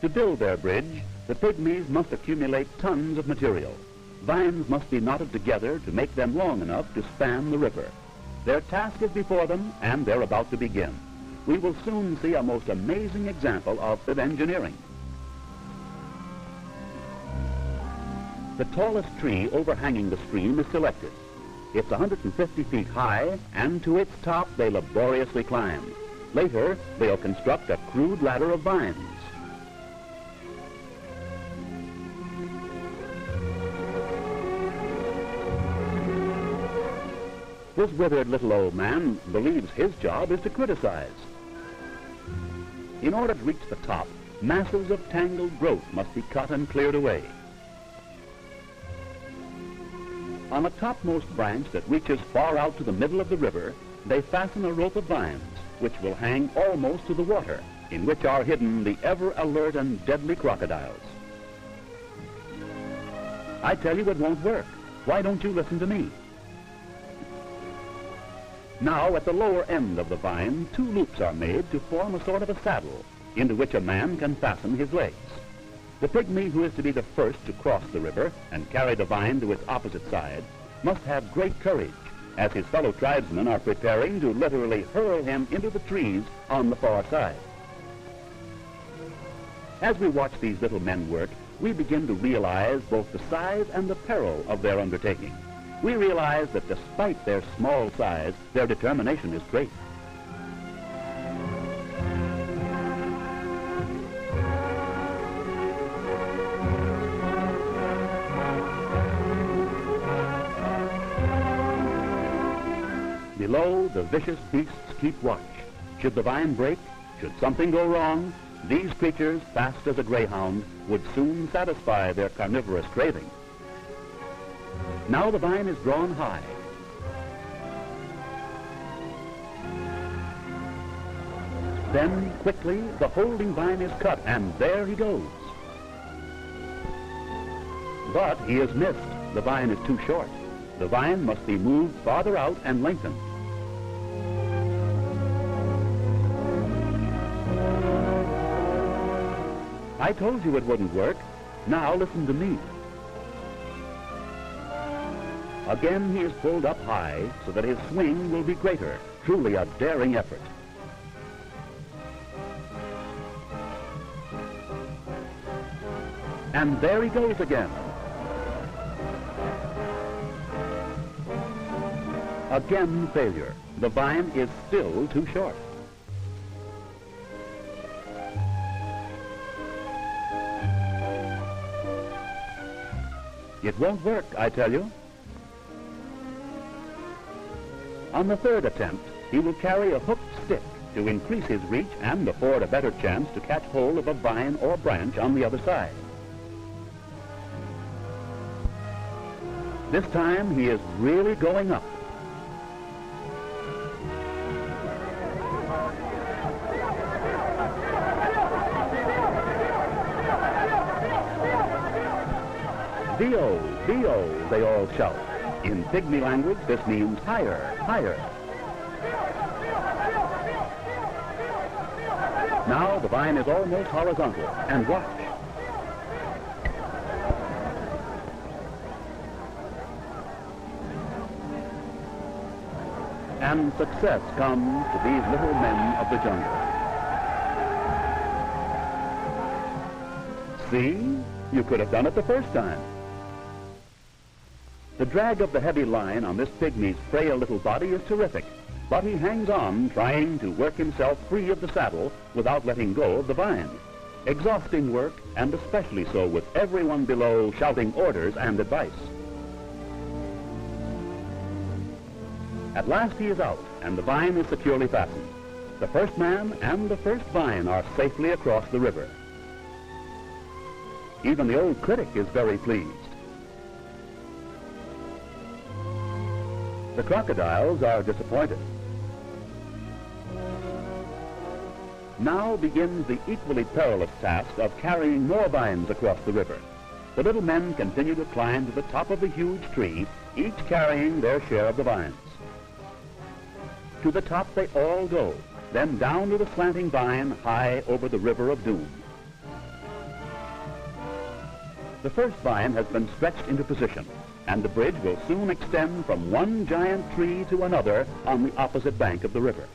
To build their bridge, the pygmies must accumulate tons of material. Vines must be knotted together to make them long enough to span the river. Their task is before them, and they're about to begin. We will soon see a most amazing example of engineering. The tallest tree overhanging the stream is selected. It's 150 feet high, and to its top they laboriously climb. Later, they'll construct a crude ladder of vines. This withered little old man believes his job is to criticize. In order to reach the top, masses of tangled growth must be cut and cleared away. On a topmost branch that reaches far out to the middle of the river, they fasten a rope of vines, which will hang almost to the water, in which are hidden the ever-alert and deadly crocodiles. I tell you it won't work. Why don't you listen to me? Now, at the lower end of the vine, 2 loops are made to form a sort of a saddle, into which a man can fasten his legs. The pygmy who is to be the first to cross the river and carry the vine to its opposite side must have great courage, as his fellow tribesmen are preparing to literally hurl him into the trees on the far side. As we watch these little men work, we begin to realize both the size and the peril of their undertaking. We realize that despite their small size, their determination is great. Below, the vicious beasts keep watch. Should the vine break, should something go wrong, these creatures, fast as a greyhound, would soon satisfy their carnivorous craving. Now the vine is drawn high. Then, quickly, the holding vine is cut, and there he goes. But he is missed. The vine is too short. The vine must be moved farther out and lengthened. I told you it wouldn't work. Now listen to me. Again he is pulled up high so that his swing will be greater. Truly a daring effort. And there he goes again. Again failure. The vine is still too short. It won't work, I tell you. On the third attempt, he will carry a hooked stick to increase his reach and afford a better chance to catch hold of a vine or branch on the other side. This time, he is really going up. Dio, Dio, they all shout. In pygmy language, this means higher, higher. Now the vine is almost horizontal, and watch. And success comes to these little men of the jungle. See? You could have done it the first time. The drag of the heavy line on this pygmy's frail little body is terrific, but he hangs on, trying to work himself free of the saddle without letting go of the vine. Exhausting work, and especially so with everyone below shouting orders and advice. At last he is out, and the vine is securely fastened. The first man and the first vine are safely across the river. Even the old critic is very pleased. The crocodiles are disappointed. Now begins the equally perilous task of carrying more vines across the river. The little men continue to climb to the top of the huge tree, each carrying their share of the vines. To the top they all go, then down to the slanting vine high over the river of doom. The first vine has been stretched into position, and the bridge will soon extend from one giant tree to another on the opposite bank of the river.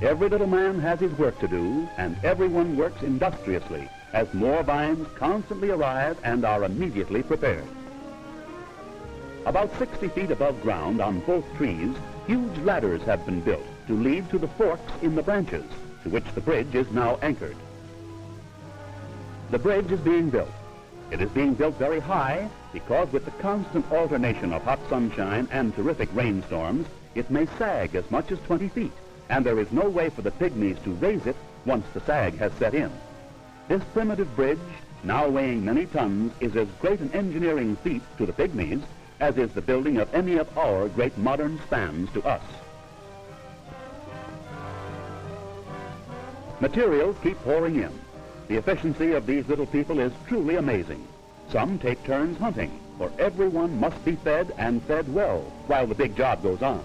Every little man has his work to do, and everyone works industriously as more vines constantly arrive and are immediately prepared. About 60 feet above ground on both trees, huge ladders have been built to lead to the forks in the branches, to which the bridge is now anchored. The bridge is being built. It is being built very high because with the constant alternation of hot sunshine and terrific rainstorms, it may sag as much as 20 feet, and there is no way for the pygmies to raise it once the sag has set in. This primitive bridge, now weighing many tons, is as great an engineering feat to the pygmies as is the building of any of our great modern spans to us. Materials keep pouring in. The efficiency of these little people is truly amazing. Some take turns hunting, for everyone must be fed and fed well while the big job goes on.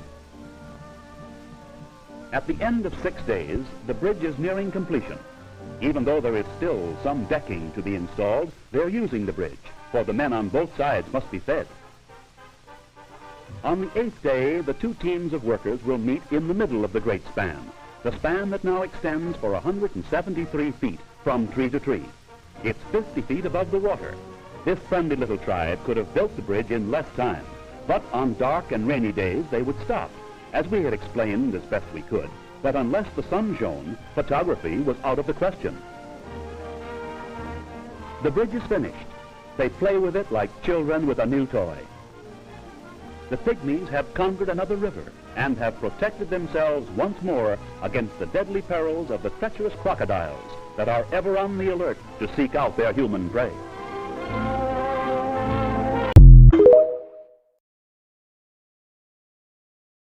At the end of 6 days, the bridge is nearing completion. Even though there is still some decking to be installed, they're using the bridge, for the men on both sides must be fed. On the 8th day, the two teams of workers will meet in the middle of the great span, the span that now extends for 173 feet from tree to tree. It's 50 feet above the water. This friendly little tribe could have built the bridge in less time, but on dark and rainy days they would stop, as we had explained as best we could, that unless the sun shone, photography was out of the question. The bridge is finished. They play with it like children with a new toy. The pygmies have conquered another river and have protected themselves once more against the deadly perils of the treacherous crocodiles that are ever on the alert to seek out their human prey.